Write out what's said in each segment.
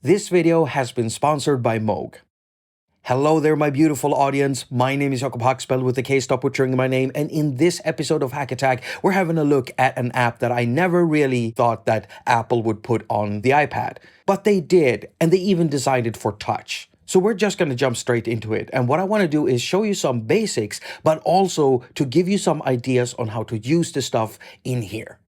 This video has been sponsored by Moog. Hello there, my beautiful audience. My name is Jakob, spelled with a K, stop butchering my name. And in this episode of haQ, we're having a look at an app that I never really thought that Apple would put on the iPad. But they did, and they even designed it for touch. So we're just going to jump straight into it. And what I want to do is show you some basics, but also to give you some ideas on how to use the stuff in here.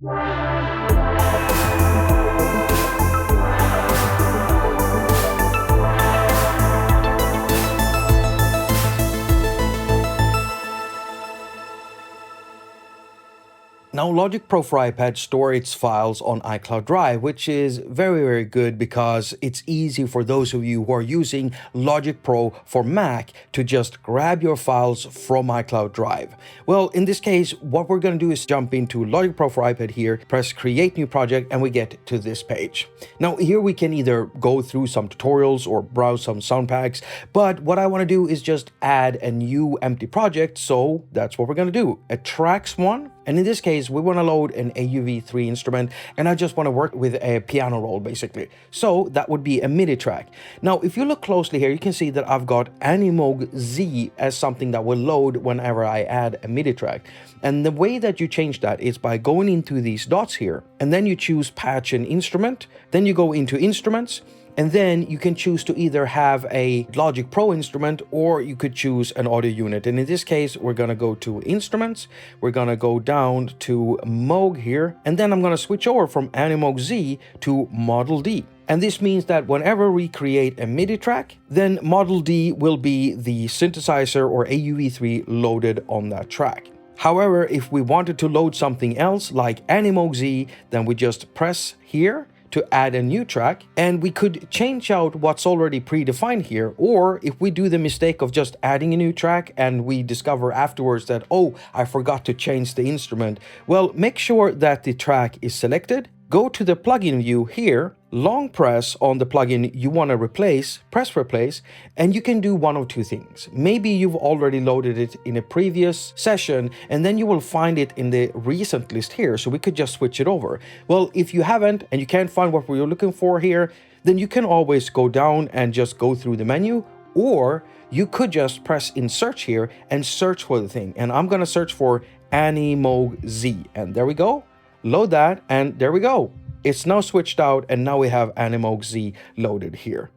Now, Logic Pro for iPad store its files on iCloud Drive, which is very good because it's easy for those of you who are using Logic Pro for Mac to just grab your files from iCloud Drive. Well, in this case, what we're going to do is jump into Logic Pro for iPad here, press Create New Project, and we get to this page. Now, here we can either go through some tutorials or browse some sound packs, but what I want to do is just add a new empty project, so that's what we're going to do. A tracks one. And in this case, we want to load an AUv3 instrument, and I just want to work with a piano roll, basically. So that would be a MIDI track. Now, if you look closely here, you can see that I've got AUv3 as something that will load whenever I add a MIDI track. And the way that you change that is by going into these dots here, and then you choose Patch and Instrument, then you go into Instruments, and then you can choose to either have a Logic Pro instrument or you could choose an audio unit. And in this case, we're going to go to Instruments. We're going to go down to Moog here. And then I'm going to switch over from AUv3 to Model D. And this means that whenever we create a MIDI track, then Model D will be the synthesizer or AUv3 loaded on that track. However, if we wanted to load something else like AUv3, then we just press here to add a new track, and we could change out what's already predefined here. Or if we do the mistake of just adding a new track and we discover afterwards that, oh, I forgot to change the instrument, well, make sure that the track is selected. Go to the plugin view here, long press on the plugin you want to replace, press replace, and you can do one of two things. Maybe you've already loaded it in a previous session, and then you will find it in the recent list here, so we could just switch it over. Well, if you haven't and you can't find what we're looking for here, then you can always go down and just go through the menu, or you could just press in search here and search for the thing. And I'm going to search for AUv3, and there we go. Load that, and there we go. It's now switched out, and now we have AUv3 loaded here.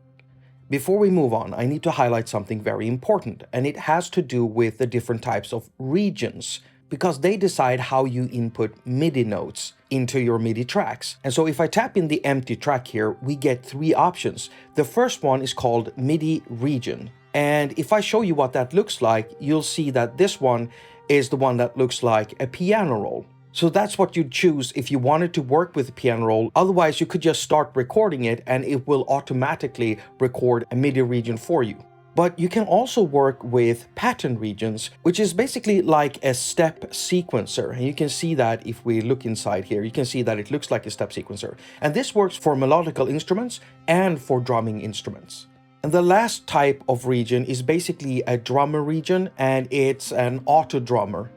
Before we move on, I need to highlight something very important, and it has to do with the different types of regions, because they decide how you input MIDI notes into your MIDI tracks. And so if I tap in the empty track here, we get three options. The first one is called MIDI region. And if I show you what that looks like, you'll see that this one is the one that looks like a piano roll. So that's what you'd choose if you wanted to work with a piano roll. Otherwise, you could just start recording it and it will automatically record a MIDI region for you. But you can also work with pattern regions, which is basically like a step sequencer. And you can see that if we look inside here, you can see that it looks like a step sequencer. And this works for melodical instruments and for drumming instruments. And the last type of region is basically a drummer region, and it's an auto drummer.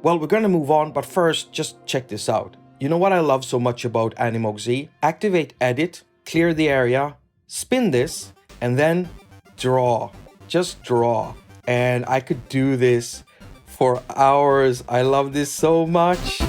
Well, we're going to move on, but first, just check this out. You know what I love so much about AUv3? Activate Edit, clear the area, spin this, and then draw. Just draw. And I could do this for hours. I love this so much.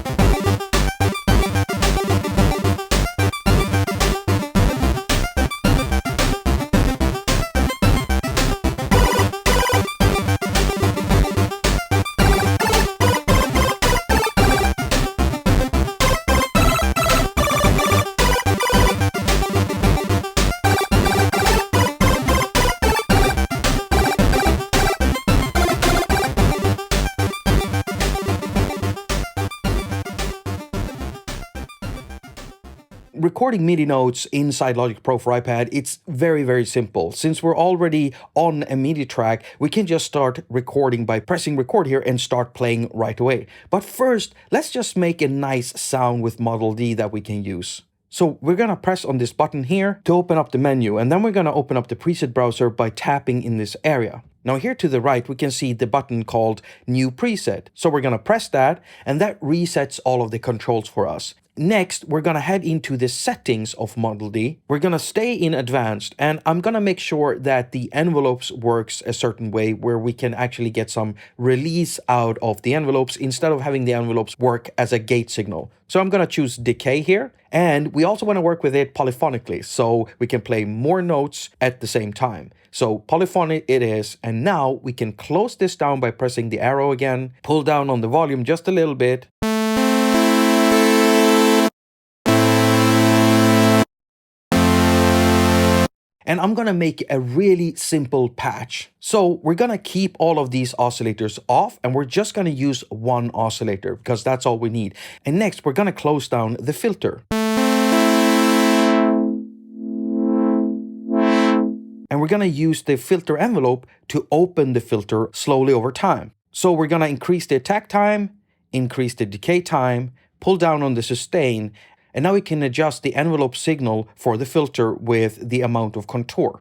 Recording MIDI notes inside Logic Pro for iPad, it's very simple. Since we're already on a MIDI track, we can just start recording by pressing record here and start playing right away. But first, let's just make a nice sound with Model D that we can use. So we're going to press on this button here to open up the menu, and then we're going to open up the preset browser by tapping in this area. Now here to the right, we can see the button called New Preset. So we're going to press that, and that resets all of the controls for us. Next, we're going to head into the settings of Model D. We're going to stay in advanced, and I'm going to make sure that the envelopes works a certain way where we can actually get some release out of the envelopes instead of having the envelopes work as a gate signal. So I'm going to choose decay here, and we also want to work with it polyphonically so we can play more notes at the same time. So polyphonic it is, and now we can close this down by pressing the arrow again, pull down on the volume just a little bit. And I'm gonna make a really simple patch. So we're gonna keep all of these oscillators off, and we're just gonna use one oscillator because that's all we need. And next, we're gonna close down the filter. And we're gonna use the filter envelope to open the filter slowly over time. So we're gonna increase the attack time, increase the decay time, pull down on the sustain, and now we can adjust the envelope signal for the filter with the amount of contour.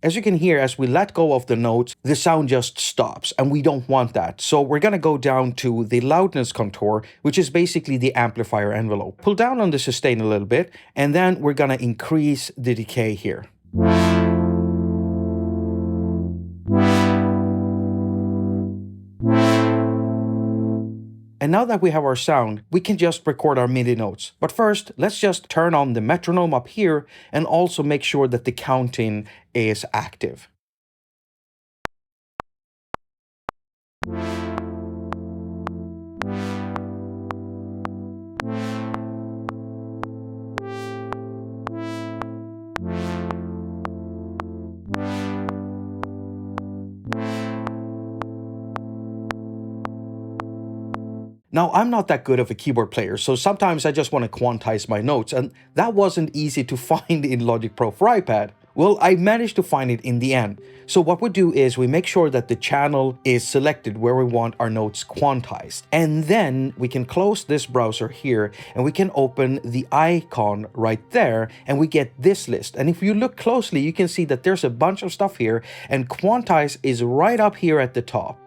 As you can hear, as we let go of the notes, the sound just stops, and we don't want that. So we're gonna go down to the loudness contour, which is basically the amplifier envelope. Pull down on the sustain a little bit, and then we're gonna increase the decay here. And now that we have our sound, we can just record our MIDI notes. But first, let's just turn on the metronome up here and also make sure that the counting is active. Now, I'm not that good of a keyboard player, so sometimes I just want to quantize my notes, and that wasn't easy to find in Logic Pro for iPad. Well, I managed to find it in the end. So what we do is we make sure that the channel is selected where we want our notes quantized. And then we can close this browser here, and we can open the icon right there, and we get this list. And if you look closely, you can see that there's a bunch of stuff here, and quantize is right up here at the top.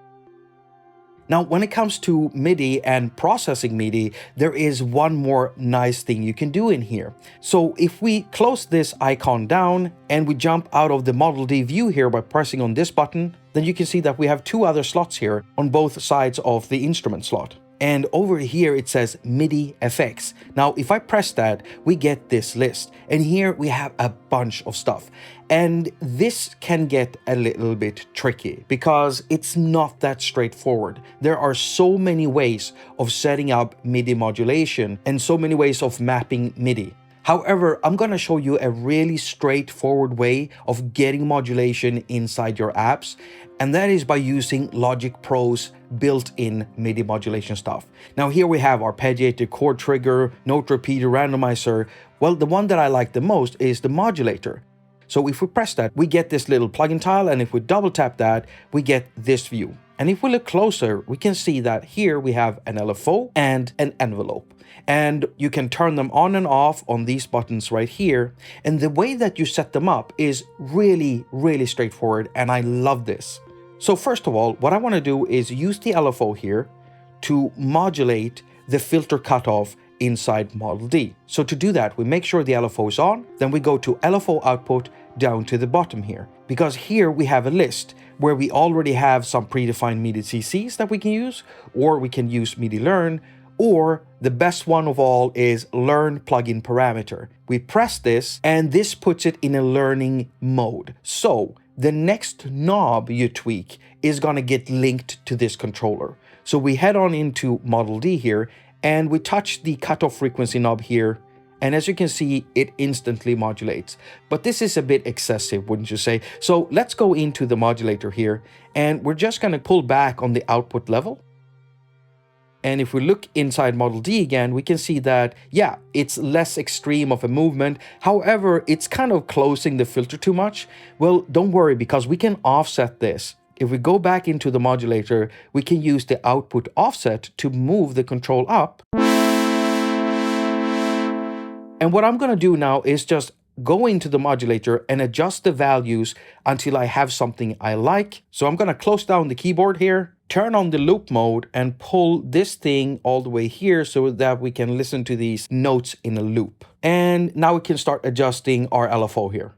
Now, when it comes to MIDI and processing MIDI, there is one more nice thing you can do in here. So if we close this icon down and we jump out of the Model D view here by pressing on this button, then you can see that we have two other slots here on both sides of the instrument slot. And over here it says MIDI effects. Now, if I press that, we get this list. And here we have a bunch of stuff. And this can get a little bit tricky because it's not that straightforward. There are so many ways of setting up MIDI modulation and so many ways of mapping MIDI. However, I'm going to show you a really straightforward way of getting modulation inside your apps, and that is by using Logic Pro's built-in MIDI modulation stuff. Now here we have arpeggiated chord trigger, note repeater, randomizer. Well, the one that I like the most is the modulator. So if we press that, we get this little plugin tile, and if we double tap that, we get this view. And if we look closer, we can see that here we have an LFO and an envelope. And you can turn them on and off on these buttons right here. And the way that you set them up is really, really straightforward, and I love this. So first of all, what I want to do is use the LFO here to modulate the filter cutoff inside Model D. So to do that, we make sure the LFO is on, then we go to LFO output down to the bottom here, because here we have a list where we already have some predefined MIDI CCs that we can use, or we can use MIDI Learn, or the best one of all is Learn plugin parameter. We press this, and this puts it in a learning mode. So the next knob you tweak is going to get linked to this controller. So we head on into Model D here, and we touch the cutoff frequency knob here, and as you can see, it instantly modulates. But this is a bit excessive, wouldn't you say? So let's go into the modulator here, and we're just going to pull back on the output level. And if we look inside Model D again, we can see that, yeah, it's less extreme of a movement. However, it's kind of closing the filter too much. Well, don't worry, because we can offset this. If we go back into the modulator, we can use the output offset to move the control up. And what I'm going to do now is just go into the modulator and adjust the values until I have something I like. So I'm going to close down the keyboard here, turn on the loop mode and pull this thing all the way here so that we can listen to these notes in a loop. And now we can start adjusting our LFO here.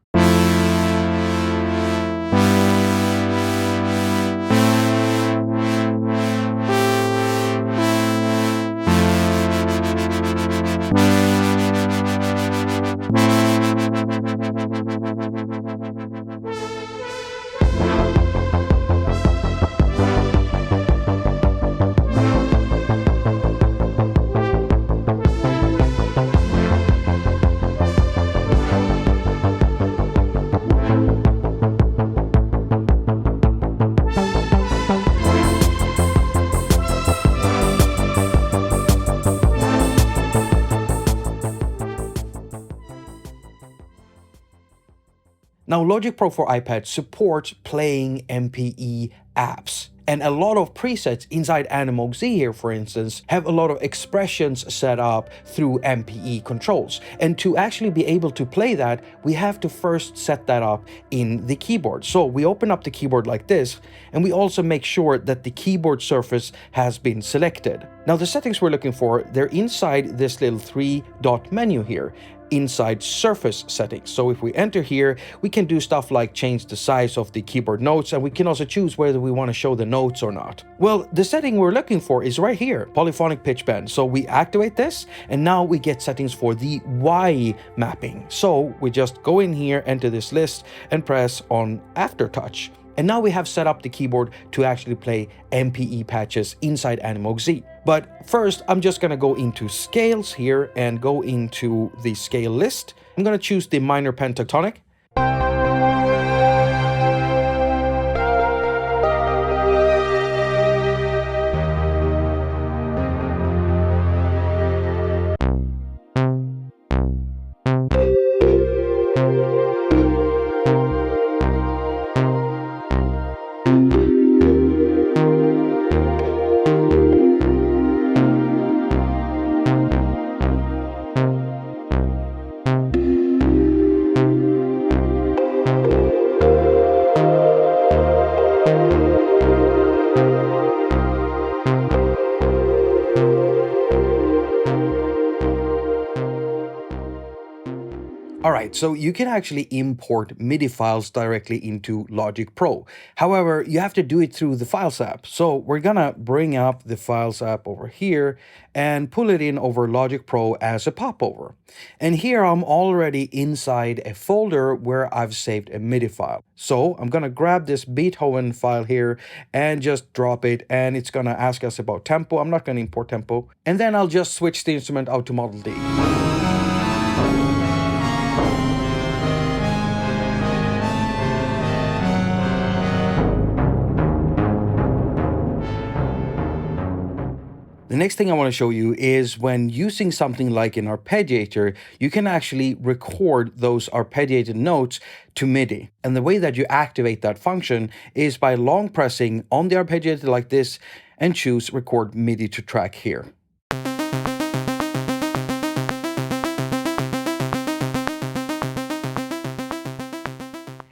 Now, Logic Pro for iPad supports playing MPE apps. And a lot of presets inside attaQ here, for instance, have a lot of expressions set up through MPE controls. And to actually be able to play that, we have to first set that up in the keyboard. So we open up the keyboard like this, and we also make sure that the keyboard surface has been selected. Now, the settings we're looking for, they're inside this little 3-dot menu here, inside surface settings. So if we enter here, we can do stuff like change the size of the keyboard notes, and we can also choose whether we want to show the notes or not. Well, the setting we're looking for is right here, polyphonic pitch bend. So we activate this, and now we get settings for the Y mapping. So we just go in here, enter this list, and press on Aftertouch. And now we have set up the keyboard to actually play MPE patches inside attaQ. But first, I'm just gonna go into scales here and go into the scale list. I'm gonna choose the minor pentatonic. Alright, so you can actually import MIDI files directly into Logic Pro. However, you have to do it through the Files app. So we're gonna bring up the Files app over here and pull it in over Logic Pro as a popover. And here I'm already inside a folder where I've saved a MIDI file. So I'm gonna grab this Beethoven file here and just drop it, and it's gonna ask us about tempo. I'm not gonna import tempo. And then I'll just switch the instrument out to Model D. The next thing I want to show you is when using something like an arpeggiator, you can actually record those arpeggiated notes to MIDI. And the way that you activate that function is by long pressing on the arpeggiator like this and choose Record MIDI to Track here.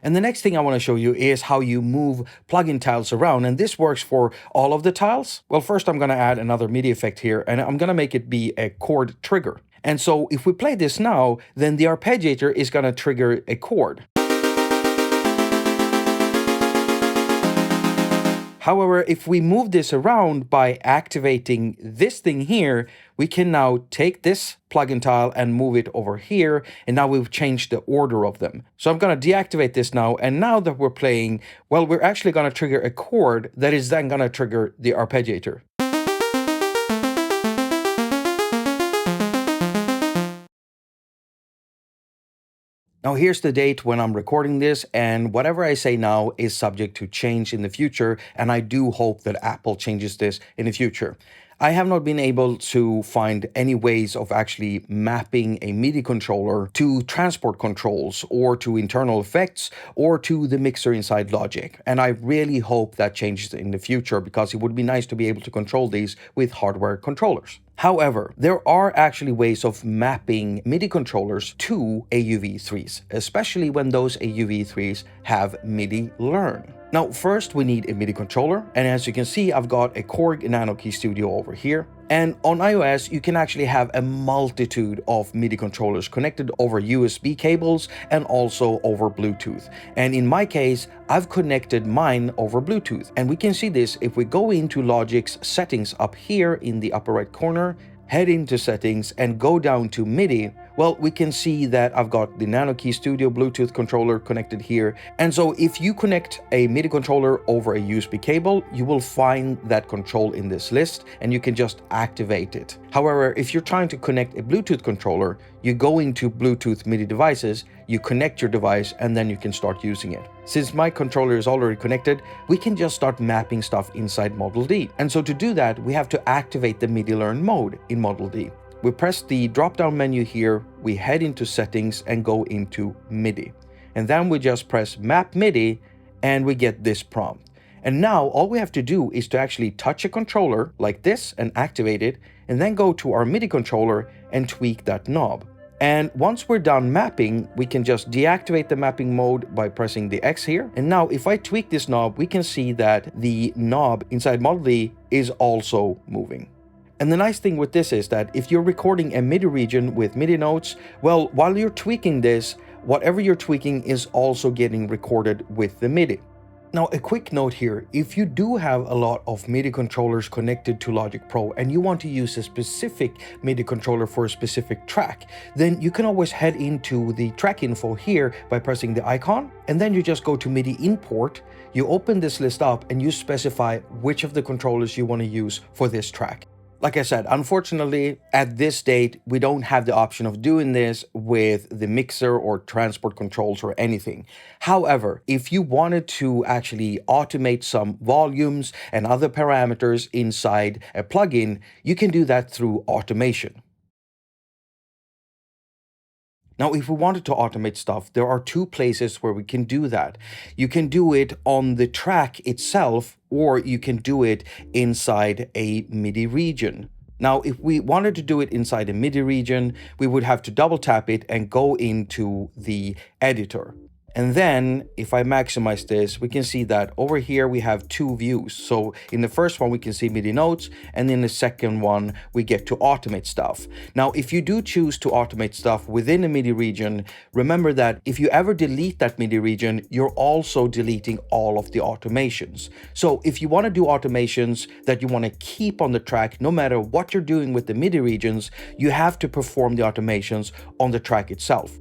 And the next thing I want to show you is how you move plugin tiles around. And this works for all of the tiles. Well, first I'm going to add another MIDI effect here, and I'm going to make it be a chord trigger. And so if we play this now, then the arpeggiator is going to trigger a chord. However, if we move this around by activating this thing here, we can now take this plugin tile and move it over here, and now we've changed the order of them. So I'm going to deactivate this now, and now that we're playing, well, we're actually going to trigger a chord that is then going to trigger the arpeggiator. Now here's the date when I'm recording this, and whatever I say now is subject to change in the future, and I do hope that Apple changes this in the future. I have not been able to find any ways of actually mapping a MIDI controller to transport controls or to internal effects or to the mixer inside Logic. And I really hope that changes in the future, because it would be nice to be able to control these with hardware controllers. However, there are actually ways of mapping MIDI controllers to AUv3s, especially when those AUv3s have MIDI Learn. Now, first we need a MIDI controller, and as you can see, I've got a Korg NanoKey Studio over here. And on iOS, you can actually have a multitude of MIDI controllers connected over USB cables and also over Bluetooth. And in my case, I've connected mine over Bluetooth. And we can see this if we go into Logic's settings up here in the upper right corner, head into settings and go down to MIDI. Well, we can see that I've got the NanoKey Studio Bluetooth controller connected here. And so if you connect a MIDI controller over a USB cable, you will find that control in this list and you can just activate it. However, if you're trying to connect a Bluetooth controller, you go into Bluetooth MIDI devices, you connect your device, and then you can start using it. Since my controller is already connected, we can just start mapping stuff inside Model D. And so to do that, we have to activate the MIDI Learn mode in Model D. We press the drop-down menu here, we head into settings and go into MIDI. And then we just press Map MIDI and we get this prompt. And now all we have to do is to actually touch a controller like this and activate it, and then go to our MIDI controller and tweak that knob. And once we're done mapping, we can just deactivate the mapping mode by pressing the X here. And now if I tweak this knob, we can see that the knob inside Model D is also moving. And the nice thing with this is that if you're recording a MIDI region with MIDI notes, well, while you're tweaking this, whatever you're tweaking is also getting recorded with the MIDI. Now, a quick note here, if you do have a lot of MIDI controllers connected to Logic Pro and you want to use a specific MIDI controller for a specific track, then you can always head into the track info here by pressing the icon, and then you just go to MIDI import, you open this list up and you specify which of the controllers you want to use for this track. Like I said, unfortunately, at this date, we don't have the option of doing this with the mixer or transport controls or anything. However, if you wanted to actually automate some volumes and other parameters inside a plugin, you can do that through automation. Now, if we wanted to automate stuff, there are two places where we can do that. You can do it on the track itself, or you can do it inside a MIDI region. Now, if we wanted to do it inside a MIDI region, we would have to double tap it and go into the editor. And then if I maximize this, we can see that over here we have two views. So in the first one, we can see MIDI notes, and in the second one, we get to automate stuff. Now, if you do choose to automate stuff within a MIDI region, remember that if you ever delete that MIDI region, you're also deleting all of the automations. So if you want to do automations that you want to keep on the track, no matter what you're doing with the MIDI regions, you have to perform the automations on the track itself.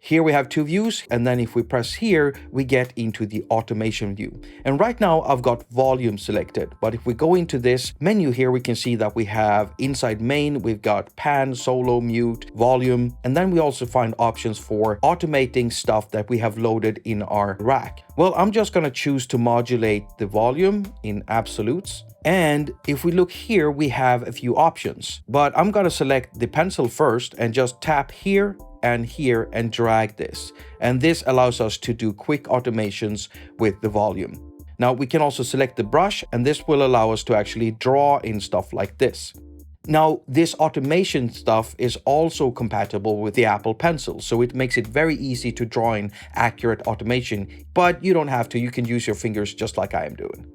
Here we have two views, and then if we press here, we get into the automation view. And right now I've got volume selected, but if we go into this menu here, we can see that we have inside main, we've got pan, solo, mute, volume, and then we also find options for automating stuff that we have loaded in our rack. Well, I'm just going to choose to modulate the volume in absolutes. And if we look here, we have a few options, but I'm going to select the pencil first and just tap here and drag this. And this allows us to do quick automations with the volume. Now we can also select the brush, and this will allow us to actually draw in stuff like this. Now, this automation stuff is also compatible with the Apple Pencil, so it makes it very easy to draw in accurate automation, but you don't have to. You can use your fingers just like I am doing.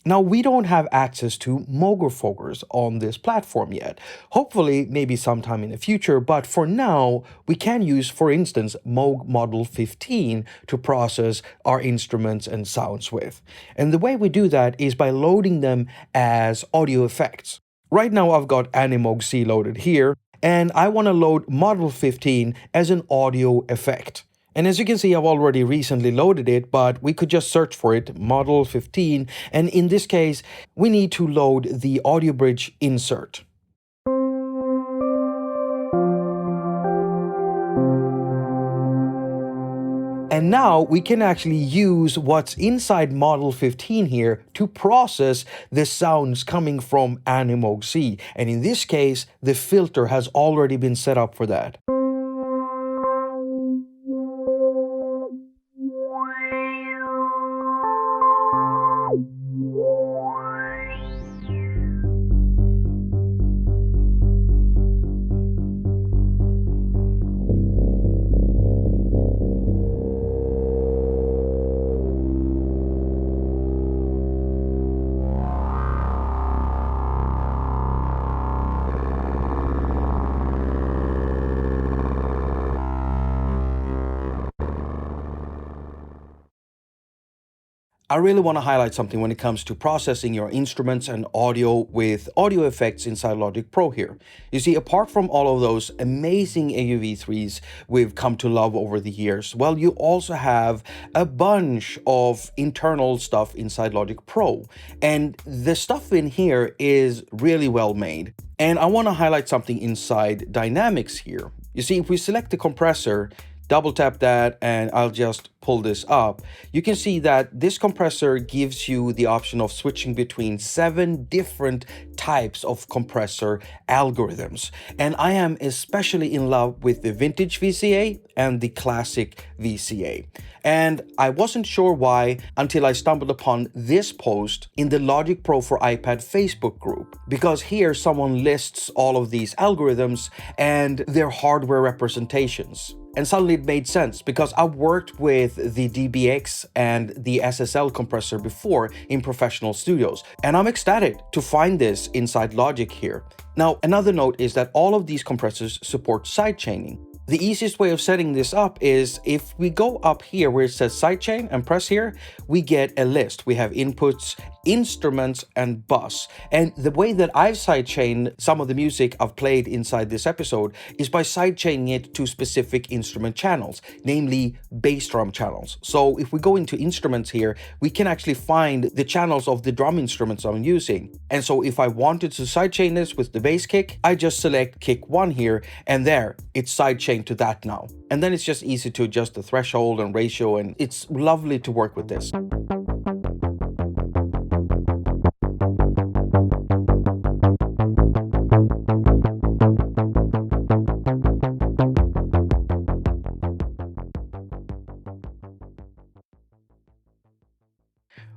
Now, we don't have access to Moog Focus on this platform yet. Hopefully, maybe sometime in the future, but for now, we can use, for instance, Moog Model 15 to process our instruments and sounds with. And the way we do that is by loading them as audio effects. Right now, I've got Animoog C loaded here, and I want to load Model 15 as an audio effect. And as you can see, I've already recently loaded it, but we could just search for it, Model 15, and in this case, we need to load the audio bridge insert. And now we can actually use what's inside Model 15 here to process the sounds coming from Animoog C. And in this case, the filter has already been set up for that. I really want to highlight something when it comes to processing your instruments and audio with audio effects inside Logic Pro here. You see, apart from all of those amazing AUv3s we've come to love over the years, well, you also have a bunch of internal stuff inside Logic Pro. And the stuff in here is really well made. And I want to highlight something inside Dynamics here. You see, if we select the compressor, double tap that, and I'll just pull this up, you can see that this compressor gives you the option of switching between 7 different types of compressor algorithms. And I am especially in love with the vintage VCA and the classic VCA. And I wasn't sure why until I stumbled upon this post in the Logic Pro for iPad Facebook group, because here someone lists all of these algorithms and their hardware representations. And suddenly it made sense, because I've worked with the DBX and the SSL compressor before in professional studios, and I'm ecstatic to find this inside Logic here. Now, another note is that all of these compressors support sidechaining. The easiest way of setting this up is if we go up here where it says sidechain and press here, we get a list. We have inputs, instruments, and bus. And the way that I've sidechained some of the music I've played inside this episode is by sidechaining it to specific instrument channels, namely bass drum channels. So if we go into instruments here, we can actually find the channels of the drum instruments I'm using. And so if I wanted to sidechain this with the bass kick, I just select kick 1 here, and there, it's sidechained to that now. And then it's just easy to adjust the threshold and ratio, and it's lovely to work with this.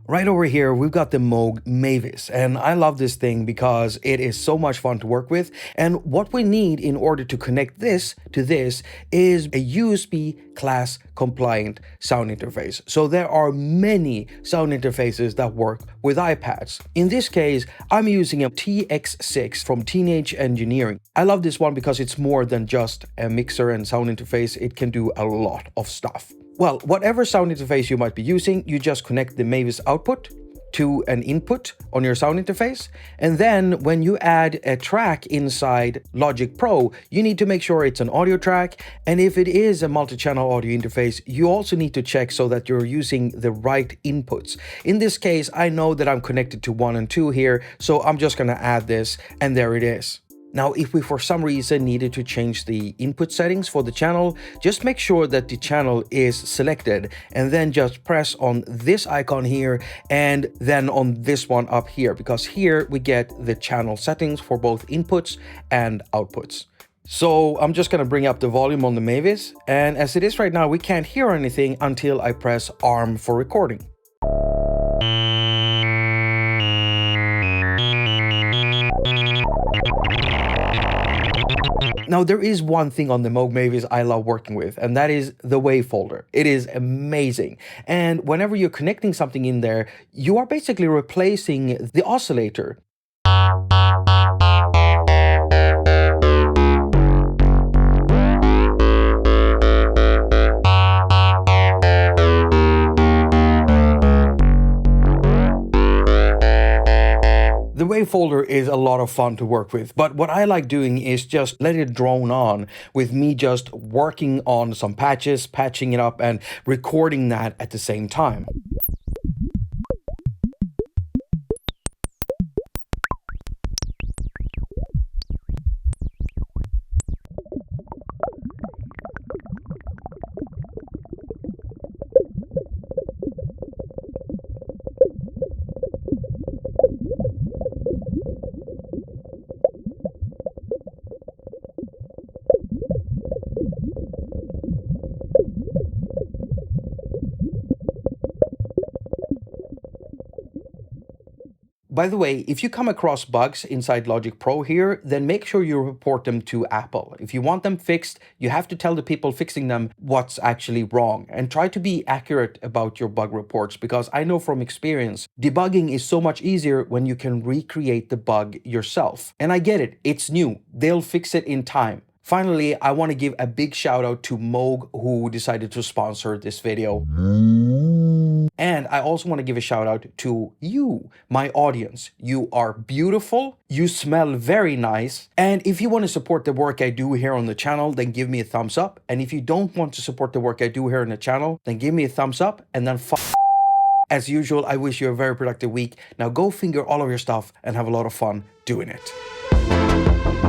Right over here, we've got the Moog Mavis, and I love this thing because it is so much fun to work with. And what we need in order to connect this to this is a USB class compliant sound interface. So there are many sound interfaces that work with iPads. In this case, I'm using a TX6 from Teenage Engineering. I love this one because it's more than just a mixer and sound interface. It can do a lot of stuff. Well, whatever sound interface you might be using, you just connect the Mavis output to an input on your sound interface. And then when you add a track inside Logic Pro, you need to make sure it's an audio track. And if it is a multi-channel audio interface, you also need to check so that you're using the right inputs. In this case, I know that I'm connected to 1 and 2 here, so I'm just going to add this, and there it is. Now, if we for some reason needed to change the input settings for the channel, just make sure that the channel is selected, and then just press on this icon here and then on this one up here, because here we get the channel settings for both inputs and outputs. So I'm just going to bring up the volume on the Mavis, and as it is right now, we can't hear anything until I press ARM for recording. Now, there is one thing on the Moog Mavis I love working with, and that is the wave folder. It is amazing. And whenever you're connecting something in there, you are basically replacing the oscillator. The wave folder is a lot of fun to work with, but what I like doing is just let it drone on with me just working on some patches, patching it up, and recording that at the same time. By the way, if you come across bugs inside Logic Pro here, then make sure you report them to Apple. If you want them fixed, you have to tell the people fixing them what's actually wrong, and try to be accurate about your bug reports, because I know from experience, debugging is so much easier when you can recreate the bug yourself. And I get it, it's new, they'll fix it in time. Finally, I want to give a big shout out to Moog, who decided to sponsor this video. And I also want to give a shout out to you, my audience. You are beautiful, you smell very nice, and if you want to support the work I do here on the channel, then give me a thumbs up. And if you don't want to support the work I do here on the channel, then give me a thumbs up and then as usual, I wish you a very productive week. Now go finger all of your stuff and have a lot of fun doing it.